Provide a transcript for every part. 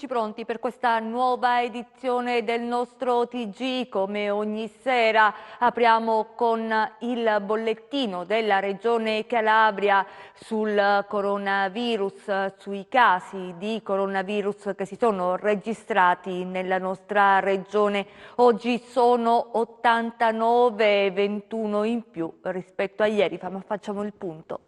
Eccoci pronti per questa nuova edizione del nostro TG. Come ogni sera apriamo con il bollettino della Regione Calabria sul coronavirus, sui casi di coronavirus che si sono registrati nella nostra regione. Oggi sono 89, 21 in più rispetto a ieri, ma facciamo il punto.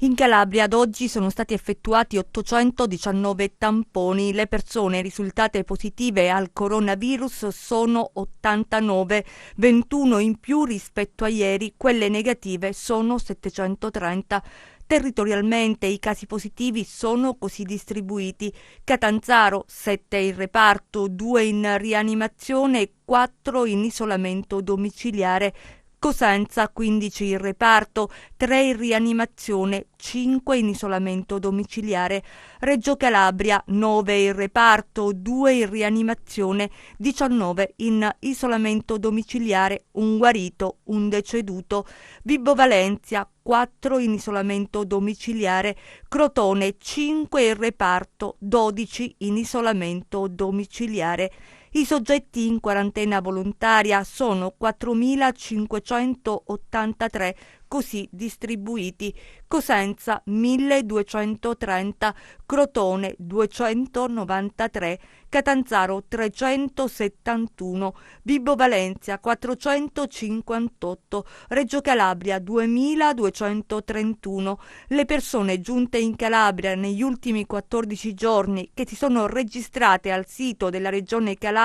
In Calabria ad oggi sono stati effettuati 819 tamponi. Le persone risultate positive al coronavirus sono 89, 21 in più rispetto a ieri. Quelle negative sono 730. Territorialmente i casi positivi sono così distribuiti: Catanzaro 7 in reparto, 2 in rianimazione e 4 in isolamento domiciliare. Cosenza 15 in reparto, 3 in rianimazione, 5 in isolamento domiciliare. Reggio Calabria 9 in reparto, 2 in rianimazione, 19 in isolamento domiciliare, un guarito, un deceduto. Vibo Valentia 4 in isolamento domiciliare, Crotone 5 in reparto, 12 in isolamento domiciliare. I soggetti in quarantena volontaria sono 4.583, così distribuiti: Cosenza 1.230, Crotone 293, Catanzaro 371, Vibo Valentia 458, Reggio Calabria 2.231. Le persone giunte in Calabria negli ultimi 14 giorni che si sono registrate al sito della Regione Calabria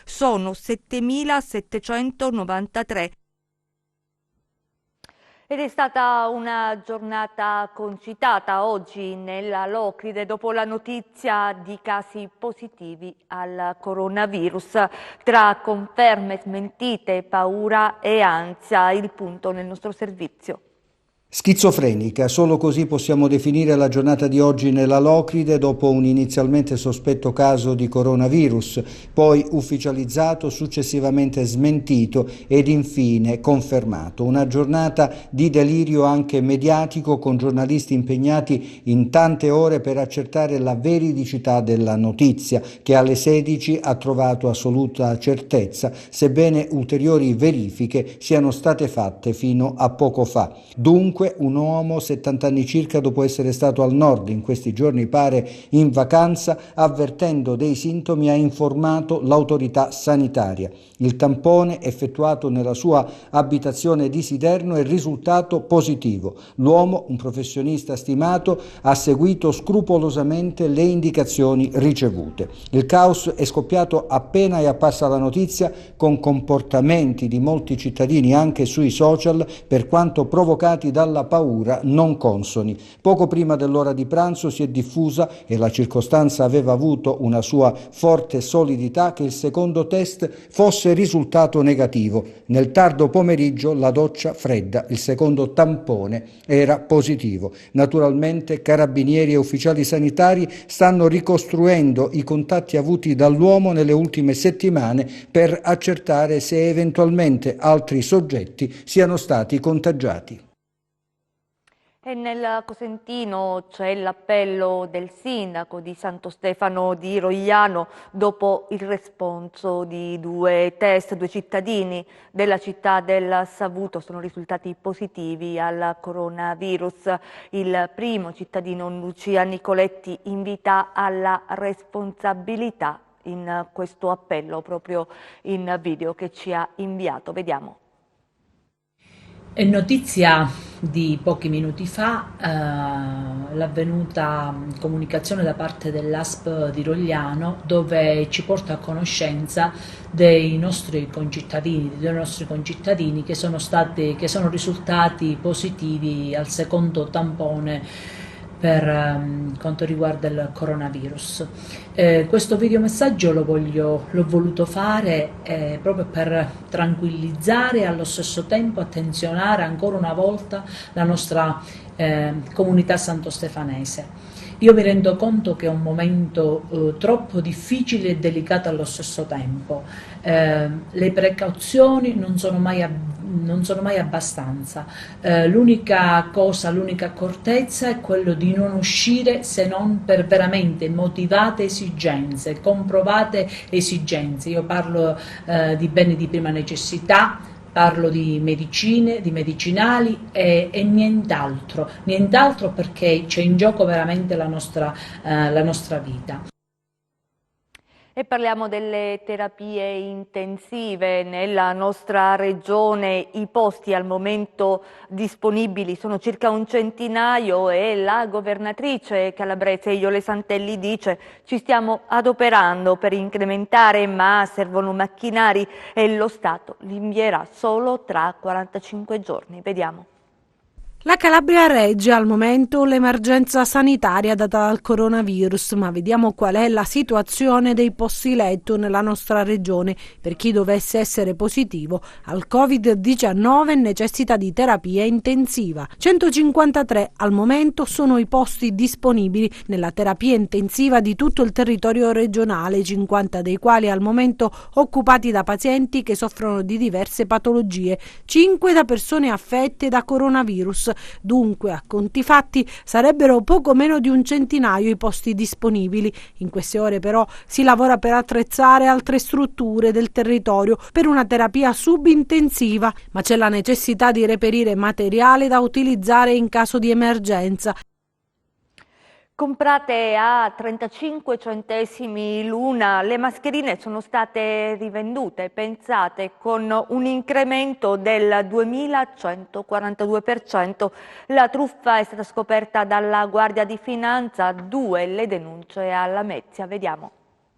sono 7.793. Ed è stata una giornata concitata oggi nella Locride dopo la notizia di casi positivi al coronavirus. Tra conferme, smentite, paura e ansia, il punto nel nostro servizio. Schizofrenica, solo così possiamo definire la giornata di oggi nella Locride dopo un inizialmente sospetto caso di coronavirus, poi ufficializzato, successivamente smentito ed infine confermato. Una giornata di delirio anche mediatico, con giornalisti impegnati in tante ore per accertare la veridicità della notizia, che alle 16 ha trovato assoluta certezza, sebbene ulteriori verifiche siano state fatte fino a poco fa. Dunque un uomo, 70 anni circa, dopo essere stato al nord in questi giorni pare in vacanza, avvertendo dei sintomi ha informato l'autorità sanitaria. Il tampone effettuato nella sua abitazione di Siderno è risultato positivo. L'uomo, un professionista stimato, ha seguito scrupolosamente le indicazioni ricevute. Il caos è scoppiato appena è apparsa la notizia, con comportamenti di molti cittadini anche sui social, per quanto provocati dalla paura, non consoni. Poco prima dell'ora di pranzo si è diffusa, e la circostanza aveva avuto una sua forte solidità, che il secondo test fosse risultato negativo. Nel tardo pomeriggio la doccia fredda, il secondo tampone era positivo. Naturalmente carabinieri e ufficiali sanitari stanno ricostruendo i contatti avuti dall'uomo nelle ultime settimane per accertare se eventualmente altri soggetti siano stati contagiati. E nel Cosentino c'è l'appello del sindaco di Santo Stefano di Rogliano dopo il responso di 2 test. 2 cittadini della città del Savuto sono risultati positivi al coronavirus. Il primo cittadino, Lucia Nicoletti, invita alla responsabilità in questo appello proprio in video che ci ha inviato. Vediamo. È notizia di pochi minuti fa l'avvenuta comunicazione da parte dell'ASP di Rogliano, dove ci porta a conoscenza dei nostri concittadini che sono risultati positivi al secondo tampone per quanto riguarda il coronavirus. Questo videomessaggio l'ho voluto fare proprio per tranquillizzare e allo stesso tempo attenzionare ancora una volta la nostra comunità santostefanese. Io mi rendo conto che è un momento troppo difficile e delicato allo stesso tempo. Le precauzioni non sono mai abbastanza. L'unica cosa, l'unica accortezza è quello di non uscire se non per veramente motivate esigenze, comprovate esigenze. Io parlo di beni di prima necessità, parlo di medicine, di medicinali e nient'altro, nient'altro, perché c'è in gioco veramente la nostra vita. E parliamo delle terapie intensive nella nostra regione. I posti al momento disponibili sono circa un centinaio e la governatrice calabrese Iole Santelli dice: ci stiamo adoperando per incrementare, ma servono macchinari e lo Stato li invierà solo tra 45 giorni. Vediamo. La Calabria regge al momento l'emergenza sanitaria data dal coronavirus, ma vediamo qual è la situazione dei posti letto nella nostra regione per chi dovesse essere positivo al Covid-19 e necessita di terapia intensiva. 153 al momento sono i posti disponibili nella terapia intensiva di tutto il territorio regionale, 50 dei quali al momento occupati da pazienti che soffrono di diverse patologie, 5 da persone affette da coronavirus. Dunque, a conti fatti, sarebbero poco meno di un centinaio i posti disponibili. In queste ore però si lavora per attrezzare altre strutture del territorio per una terapia subintensiva, ma c'è la necessità di reperire materiale da utilizzare in caso di emergenza. Comprate a 35 centesimi l'una, le mascherine sono state rivendute, pensate, con un incremento del 2142%. La truffa è stata scoperta dalla Guardia di Finanza, 2 le denunce a Lamezia. Vediamo.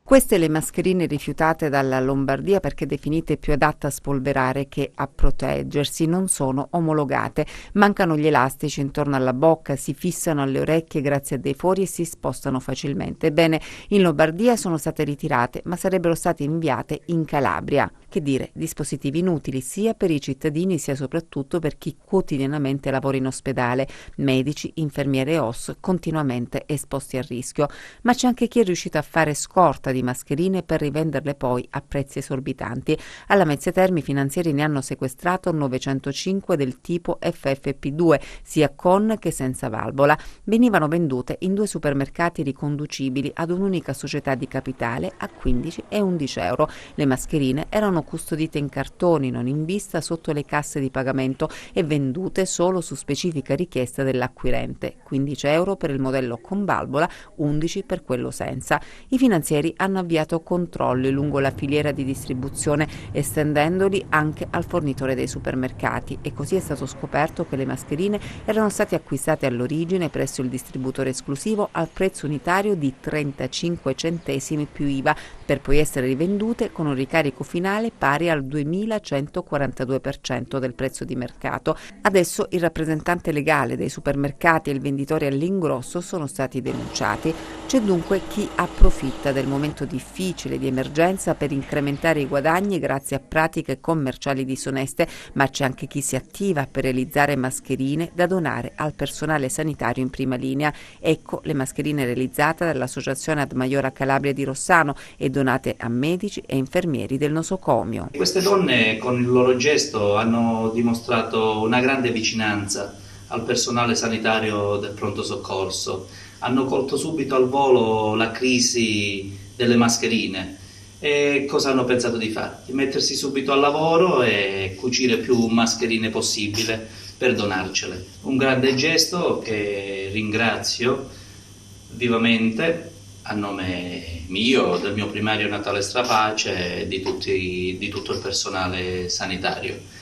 Queste le mascherine rifiutate dalla Lombardia perché definite più adatte a spolverare che a proteggersi, non sono omologate, mancano gli elastici intorno alla bocca, si fissano alle orecchie grazie a dei fori e si spostano facilmente. Ebbene, in Lombardia sono state ritirate, ma sarebbero state inviate in Calabria. Che dire, dispositivi inutili sia per i cittadini sia soprattutto per chi quotidianamente lavora in ospedale, medici, infermiere e OS continuamente esposti a rischio. Ma c'è anche chi è riuscito a fare scorta di mascherine per rivenderle poi a prezzi esorbitanti. Alla Lamezia Terme i finanzieri ne hanno sequestrato 905 del tipo FFP2, sia con che senza valvola. Venivano vendute in 2 supermercati riconducibili ad un'unica società di capitale a 15 e 11 euro. Le mascherine erano custodite in cartoni, non in vista, sotto le casse di pagamento e vendute solo su specifica richiesta dell'acquirente. 15 euro per il modello con valvola, 11 per quello senza. I finanzieri hanno avviato controlli lungo la filiera di distribuzione, estendendoli anche al fornitore dei supermercati, e così è stato scoperto che le mascherine erano state acquistate all'origine presso il distributore esclusivo al prezzo unitario di 35 centesimi più IVA, per poi essere rivendute con un ricarico finale pari al 2142% del prezzo di mercato. Adesso il rappresentante legale dei supermercati e il venditore all'ingrosso sono stati denunciati. C'è dunque chi approfitta del momento difficile di emergenza per incrementare i guadagni grazie a pratiche commerciali disoneste, ma c'è anche chi si attiva per realizzare mascherine da donare al personale sanitario in prima linea. Ecco le mascherine realizzate dall'Associazione Ad Maiora Calabria di Rossano e donate a medici e infermieri del nosocomio. Queste donne con il loro gesto hanno dimostrato una grande vicinanza al personale sanitario del pronto soccorso, hanno colto subito al volo la crisi delle mascherine e cosa hanno pensato di fare? Di mettersi subito al lavoro e cucire più mascherine possibile per donarcele. Un grande gesto che ringrazio vivamente a nome mio, del mio primario Natale Strapace e di tutto il personale sanitario.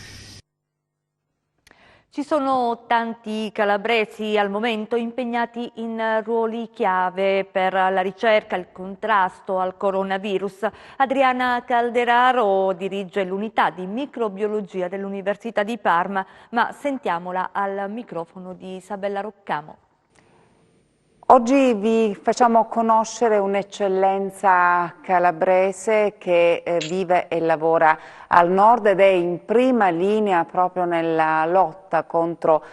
Ci sono tanti calabresi al momento impegnati in ruoli chiave per la ricerca e il contrasto al coronavirus. Adriana Calderaro dirige l'unità di microbiologia dell'Università di Parma, ma sentiamola al microfono di Isabella Roccamo. Oggi vi facciamo conoscere un'eccellenza calabrese che vive e lavora al nord ed è in prima linea proprio nella lotta lotta contro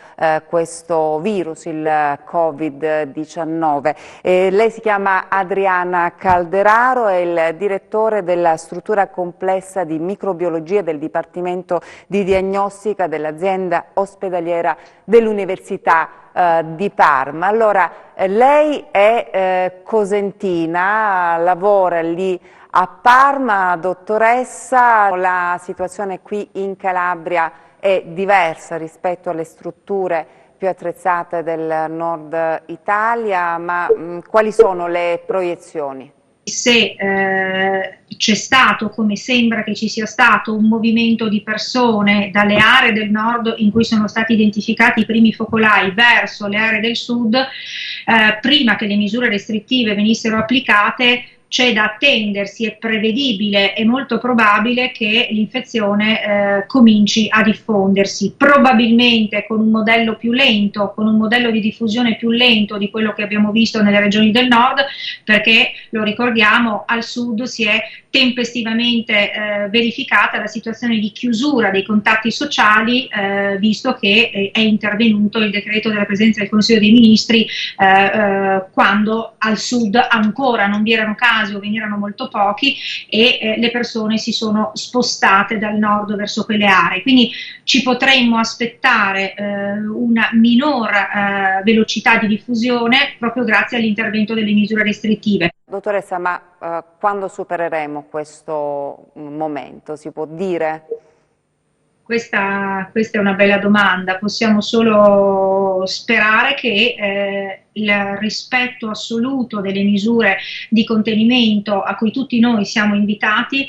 questo virus, il Covid-19. Lei si chiama Adriana Calderaro, è il direttore della struttura complessa di microbiologia del Dipartimento di Diagnostica dell'azienda ospedaliera dell'Università di Parma. Allora, lei è cosentina, lavora lì a Parma, dottoressa. La situazione qui in Calabria è diversa rispetto alle strutture più attrezzate del nord Italia, ma quali sono le proiezioni? Se c'è stato, come sembra che ci sia stato, un movimento di persone dalle aree del nord in cui sono stati identificati i primi focolai verso le aree del sud, prima che le misure restrittive venissero applicate, c'è da attendersi, è prevedibile e molto probabile che l'infezione cominci a diffondersi, probabilmente con un modello più lento, con un modello di diffusione più lento di quello che abbiamo visto nelle regioni del nord, perché, lo ricordiamo, al sud si è tempestivamente verificata la situazione di chiusura dei contatti sociali, visto che è intervenuto il decreto della Presidenza del Consiglio dei Ministri quando al sud ancora non vi erano casi o ve ne erano molto pochi e le persone si sono spostate dal nord verso quelle aree. Quindi ci potremmo aspettare una minor velocità di diffusione proprio grazie all'intervento delle misure restrittive. Dottoressa, ma quando supereremo questo momento, si può dire? Questa è una bella domanda, possiamo solo sperare che il rispetto assoluto delle misure di contenimento a cui tutti noi siamo invitati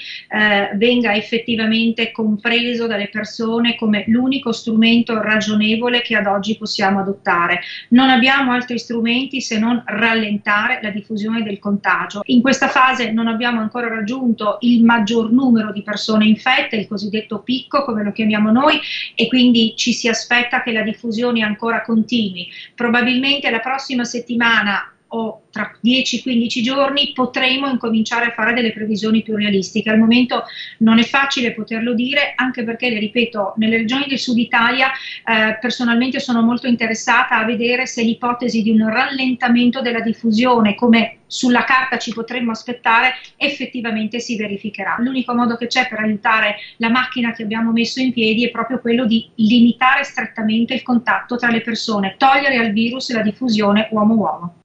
venga effettivamente compreso dalle persone come l'unico strumento ragionevole che ad oggi possiamo adottare. Non abbiamo altri strumenti se non rallentare la diffusione del contagio. In questa fase non abbiamo ancora raggiunto il maggior numero di persone infette, il cosiddetto picco come lo chiamiamo noi, e quindi ci si aspetta che la diffusione ancora continui. Probabilmente la prossima settimana o tra 10-15 giorni potremo incominciare a fare delle previsioni più realistiche. Al momento non è facile poterlo dire, anche perché, le ripeto, nelle regioni del sud Italia personalmente sono molto interessata a vedere se l'ipotesi di un rallentamento della diffusione, come sulla carta ci potremmo aspettare, effettivamente si verificherà. L'unico modo che c'è per aiutare la macchina che abbiamo messo in piedi è proprio quello di limitare strettamente il contatto tra le persone, togliere al virus la diffusione uomo-uomo.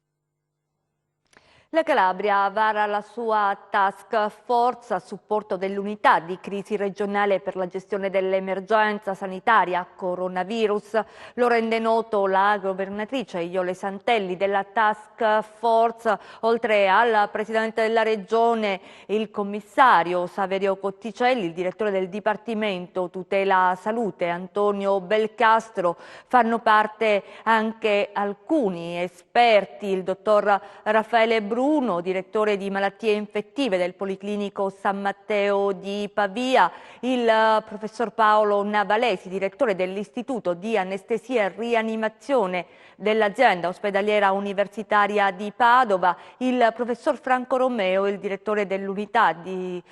La Calabria vara la sua task force a supporto dell'unità di crisi regionale per la gestione dell'emergenza sanitaria coronavirus. Lo rende noto la governatrice Iole Santelli. Della task force, oltre al presidente della regione, il commissario Saverio Cotticelli, il direttore del Dipartimento Tutela Salute Antonio Belcastro, fanno parte anche alcuni esperti, il dottor Raffaele Bruno, direttore di malattie infettive del Policlinico San Matteo di Pavia, il professor Paolo Navalesi, direttore dell'Istituto di Anestesia e Rianimazione dell'azienda ospedaliera universitaria di Padova, il professor Franco Romeo, il direttore dell'unità di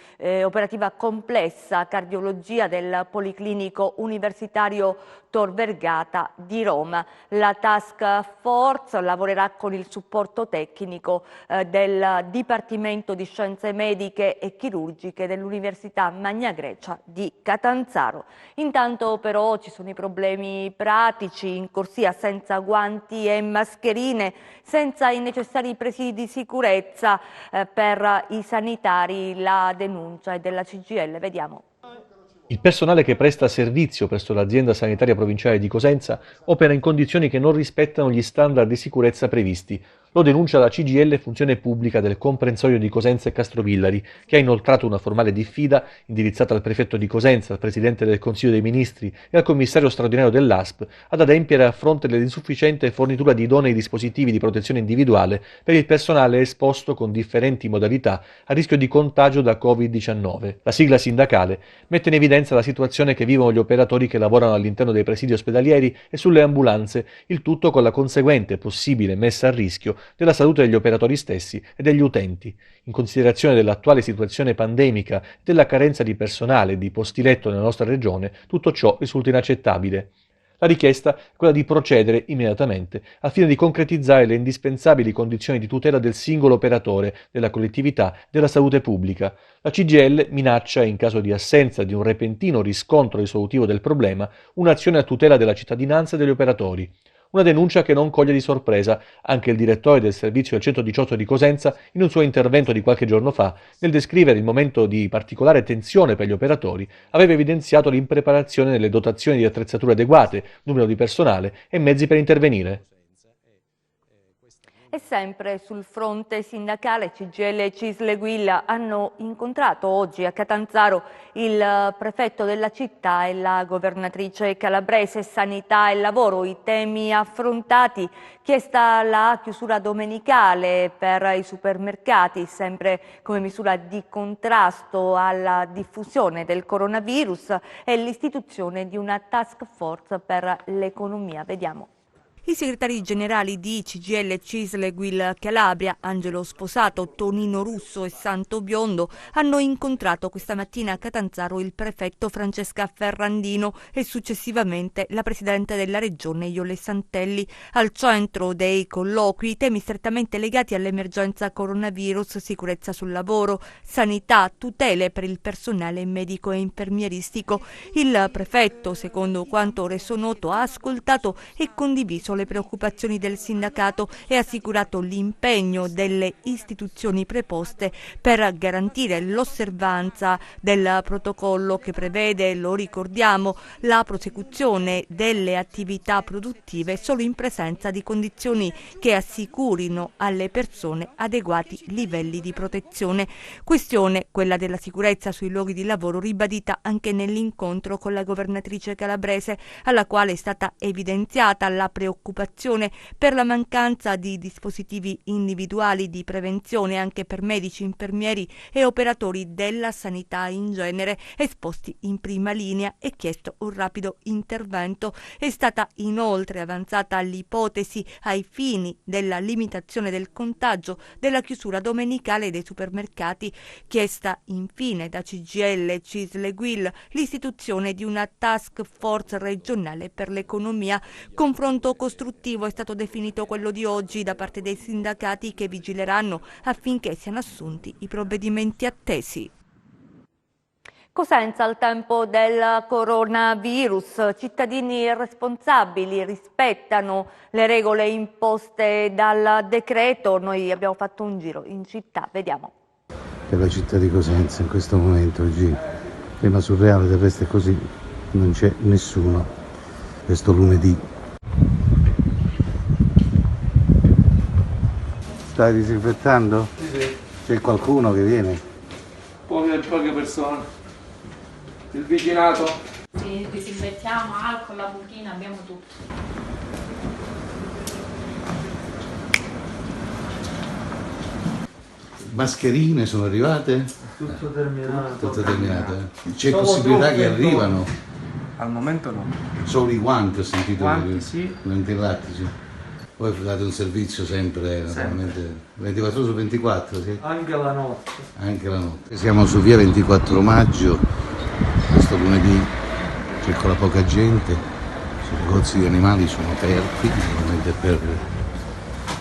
operativa complessa cardiologia del Policlinico Universitario Tor Vergata di Roma. La task force lavorerà con il supporto tecnico del Dipartimento di Scienze Mediche e Chirurgiche dell'Università Magna Grecia di Catanzaro. Intanto però ci sono i problemi pratici: in corsia senza guanti e mascherine, senza i necessari presidi di sicurezza per i sanitari. La denuncia è della CGIL, vediamo. Il personale che presta servizio presso l'azienda sanitaria provinciale di Cosenza opera in condizioni che non rispettano gli standard di sicurezza previsti. Lo denuncia la CGIL Funzione Pubblica del comprensorio di Cosenza e Castrovillari, che ha inoltrato una formale diffida indirizzata al prefetto di Cosenza, al presidente del Consiglio dei Ministri e al commissario straordinario dell'ASP ad adempiere a fronte dell'insufficiente fornitura di idonei dispositivi di protezione individuale per il personale esposto con differenti modalità a rischio di contagio da Covid-19. La sigla sindacale mette in evidenza la situazione che vivono gli operatori che lavorano all'interno dei presidi ospedalieri e sulle ambulanze, il tutto con la conseguente possibile messa a rischio della salute degli operatori stessi e degli utenti. In considerazione dell'attuale situazione pandemica e della carenza di personale e di posti letto nella nostra regione, tutto ciò risulta inaccettabile. La richiesta è quella di procedere immediatamente al fine di concretizzare le indispensabili condizioni di tutela del singolo operatore, della collettività, della salute pubblica. La CGIL minaccia, in caso di assenza di un repentino riscontro risolutivo del problema, un'azione a tutela della cittadinanza e degli operatori. Una denuncia che non coglie di sorpresa anche il direttore del servizio del 118 di Cosenza in un suo intervento di qualche giorno fa, nel descrivere il momento di particolare tensione per gli operatori, aveva evidenziato l'impreparazione nelle dotazioni di attrezzature adeguate, numero di personale e mezzi per intervenire. E sempre sul fronte sindacale, CGIL e CISL Guilla hanno incontrato oggi a Catanzaro il prefetto della città e la governatrice calabrese. Sanità e lavoro, i temi affrontati, chiesta la chiusura domenicale per i supermercati, sempre come misura di contrasto alla diffusione del coronavirus, e l'istituzione di una task force per l'economia. Vediamo. I segretari generali di CGIL, CISL e Guil Calabria, Angelo Sposato, Tonino Russo e Santo Biondo, hanno incontrato questa mattina a Catanzaro il prefetto Francesca Ferrandino e successivamente la presidente della regione Iole Santelli. Al centro dei colloqui temi strettamente legati all'emergenza coronavirus, sicurezza sul lavoro, sanità, tutele per il personale medico e infermieristico. Il prefetto, secondo quanto reso noto, ha ascoltato e condiviso le preoccupazioni del sindacato e ha assicurato l'impegno delle istituzioni preposte per garantire l'osservanza del protocollo che prevede, lo ricordiamo, la prosecuzione delle attività produttive solo in presenza di condizioni che assicurino alle persone adeguati livelli di protezione. Questione, quella della sicurezza sui luoghi di lavoro, ribadita anche nell'incontro con la governatrice calabrese, alla quale è stata evidenziata la preoccupazione per la mancanza di dispositivi individuali di prevenzione anche per medici, infermieri e operatori della sanità in genere esposti in prima linea, e chiesto un rapido intervento. È stata inoltre avanzata l'ipotesi, ai fini della limitazione del contagio, della chiusura domenicale dei supermercati. Chiesta infine da CGIL, CISL e Guil l'istituzione di una task force regionale per l'economia. Confronto costruttivo è stato definito quello di oggi da parte dei sindacati, che vigileranno affinché siano assunti i provvedimenti attesi. Cosenza al tempo del coronavirus, cittadini responsabili rispettano le regole imposte dal decreto. Noi abbiamo fatto un giro in città, vediamo. Per la città di Cosenza in questo momento oggi clima surreale, del resto è così, non c'è nessuno questo lunedì. Stai disinfettando? Sì. C'è qualcuno che viene? Poche persone. Il vicinato? Sì, disinfettiamo, alcol, la buchina, abbiamo tutto. Mascherine sono arrivate? Tutto terminato. Tutto terminato. C'è possibilità che arrivano? Al momento no. Solo i guanti ho sentito. Guanti, sì. Guanti lattici. Voi date un servizio sempre, naturalmente, 24 ore su 24, sì? Anche la notte. Anche la notte. Siamo su via 24 maggio, questo lunedì circola poca gente, i negozi di animali sono aperti, naturalmente per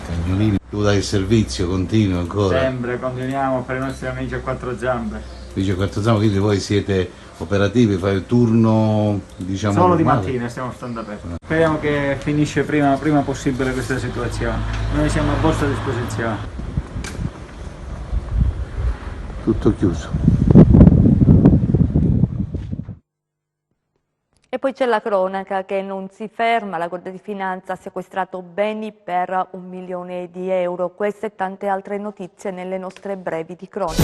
cagnolini. Tu dai il servizio continuo ancora? Sempre, continuiamo per i nostri amici a quattro zampe. Amici a quattro zampe, quindi voi siete operativi, fai il turno, diciamo, solo normale? Di mattina stiamo stando aperti. Speriamo che finisce prima possibile questa situazione. Noi siamo a vostra disposizione. Tutto chiuso. E poi c'è la cronaca che non si ferma. La Guardia di Finanza ha sequestrato beni per €1 milione. Queste e tante altre notizie nelle nostre brevi di cronaca.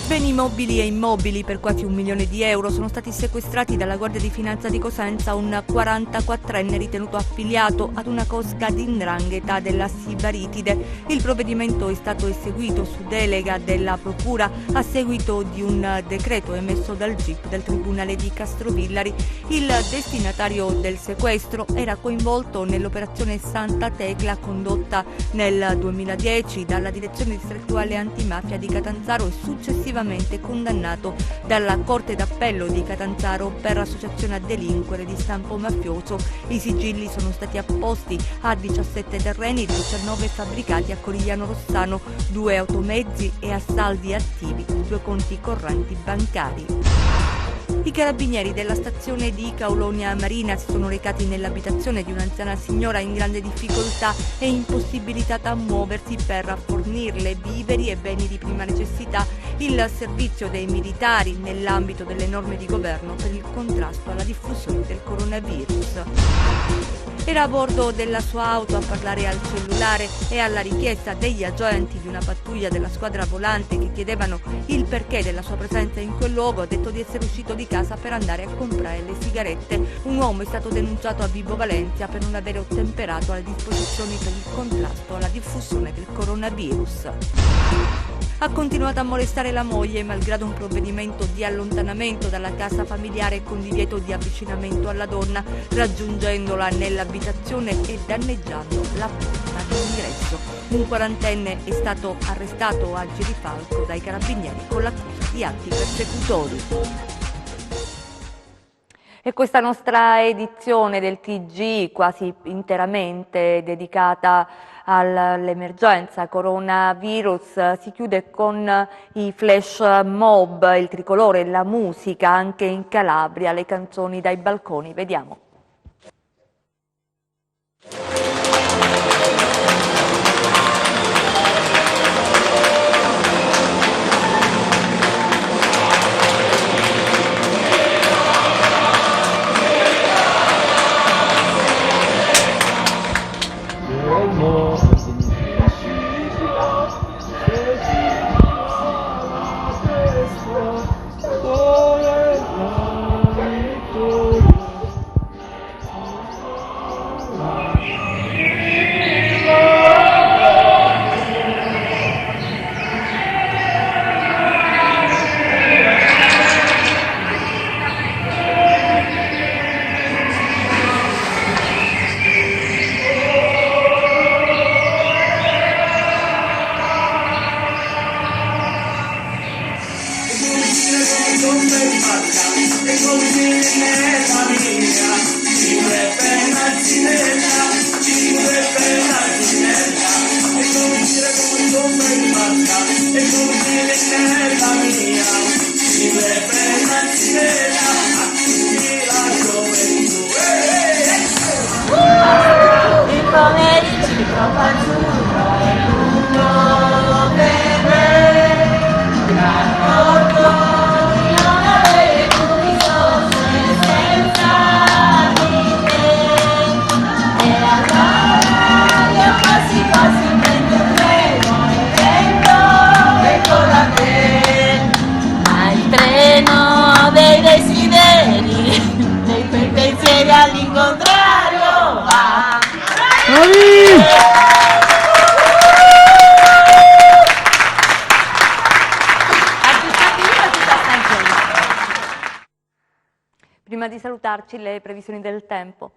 Beni mobili e immobili per quasi €1 milione sono stati sequestrati dalla Guardia di Finanza di Cosenza, un 44enne ritenuto affiliato ad una cosca di 'ndrangheta della Sibaritide. Il provvedimento è stato eseguito su delega della Procura a seguito di un decreto emesso dal GIP del Tribunale di Castrovillari. Il destinatario del sequestro era coinvolto nell'operazione Santa Tecla condotta nel 2010 dalla Direzione Distrettuale Antimafia di Catanzaro e successivamente recentemente condannato dalla Corte d'Appello di Catanzaro per associazione a delinquere di stampo mafioso. I sigilli sono stati apposti a 17 terreni, 19 fabbricati a Corigliano Rossano, 2 automezzi e a saldi attivi 2 conti correnti bancari. I carabinieri della stazione di Kaulonia Marina si sono recati nell'abitazione di un'anziana signora in grande difficoltà e impossibilitata a muoversi per fornirle viveri e beni di prima necessità. Il servizio dei militari nell'ambito delle norme di governo per il contrasto alla diffusione del coronavirus. Era a bordo della sua auto a parlare al cellulare e alla richiesta degli agenti di una pattuglia della squadra volante che chiedevano il perché della sua presenza in quel luogo, ha detto di essere uscito di casa per andare a comprare le sigarette. Un uomo è stato denunciato a Vibo Valentia per non avere ottemperato alle disposizioni per il contrasto alla diffusione del coronavirus. Ha continuato a molestare la moglie malgrado un provvedimento di allontanamento dalla casa familiare con divieto di avvicinamento alla donna, raggiungendola nell'abitazione e danneggiando la porta d'ingresso. Un quarantenne è stato arrestato a Girifalco dai carabinieri con l'accusa di atti persecutori. E questa nostra edizione del TG, quasi interamente dedicata all'emergenza coronavirus, si chiude con i flash mob, il tricolore, la musica anche in Calabria, le canzoni dai balconi. Vediamo. Prima di salutarci, le previsioni del tempo.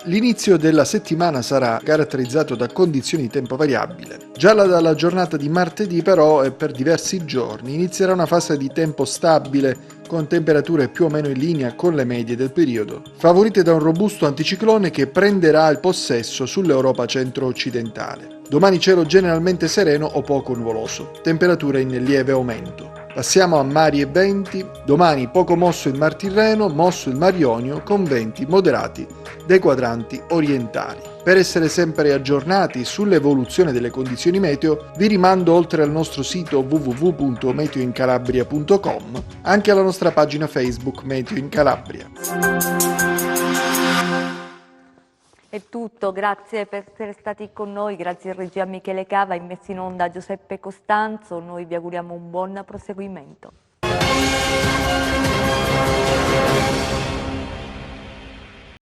L'inizio della settimana sarà caratterizzato da condizioni di tempo variabile. Già dalla giornata di martedì però e per diversi giorni inizierà una fase di tempo stabile con temperature più o meno in linea con le medie del periodo, favorite da un robusto anticiclone che prenderà il possesso sull'Europa centro-occidentale. Domani cielo generalmente sereno o poco nuvoloso, temperature in lieve aumento. Passiamo a mari e venti. Domani poco mosso il Mar Tirreno, mosso il Mar Ionio con venti moderati dai quadranti orientali. Per essere sempre aggiornati sull'evoluzione delle condizioni meteo, vi rimando oltre al nostro sito www.meteoincalabria.com anche alla nostra pagina Facebook Meteo in Calabria. È tutto, grazie per essere stati con noi, grazie a regia Michele Cava, in messa in onda Giuseppe Costanzo, noi vi auguriamo un buon proseguimento.